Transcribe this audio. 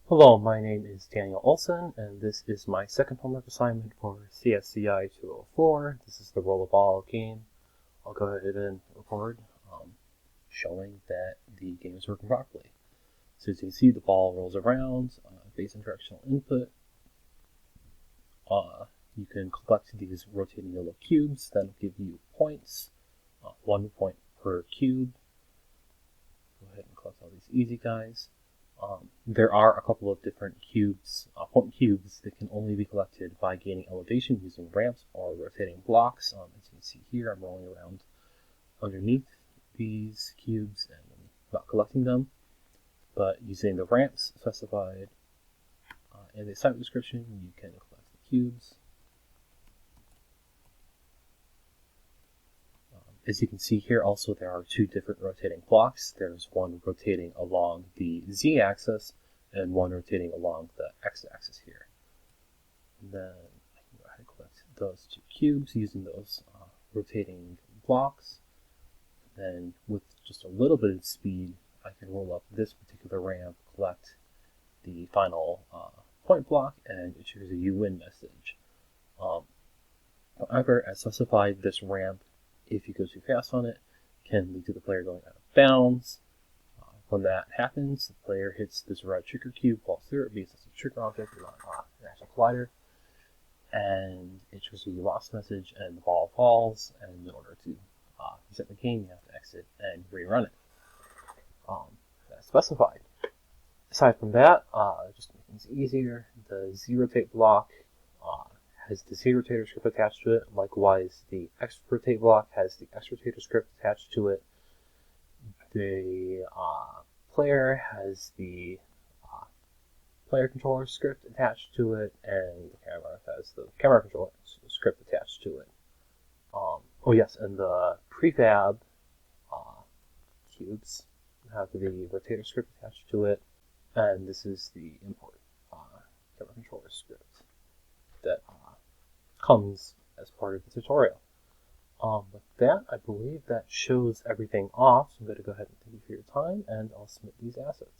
Hello, my name is Daniel Olson, and this is my second homework assignment for CSCI 204. This is the rollerball game. I'll go ahead and record showing that the game is working properly. So as you can see, the ball rolls around based on directional input. You can collect these rotating yellow cubes that will give you points, 1 point per cube. Go ahead and collect all these easy guys. There are a couple of different cubes, point cubes, that can only be collected by gaining elevation using ramps or rotating blocks. As you can see here, I'm rolling around underneath these cubes and I'm not collecting them, but using the ramps specified in the assignment description, you can collect the cubes. As you can see here, also there are two different rotating blocks. There's one rotating along the z-axis and one rotating along the x-axis here. And then I can go ahead and collect those two cubes using those rotating blocks. Then with just a little bit of speed, I can roll up this particular ramp, collect the final point block, and it triggers a "you win" message. However, as specified, this ramp, if you go too fast on it, can lead to the player going out of bounds. When that happens, the player hits this red trigger cube, falls through it because it's a trigger object, not an actual collider, and it triggers a "you lost" message, and the ball falls. And in order to reset the game, you have to exit and rerun it. That's specified. Aside from that, just to make things easier, the z-rotate block has the z-rotator script attached to it. Likewise, the x-rotate block has the x-rotator script attached to it. The player has the player controller script attached to it, and the camera has the camera controller script attached to it. Oh yes, and the prefab cubes have the rotator script attached to it, and this is the import camera controller script that comes as part of the tutorial. With that, I believe that shows everything off. So I'm going to go ahead and thank you for your time, and I'll submit these assets.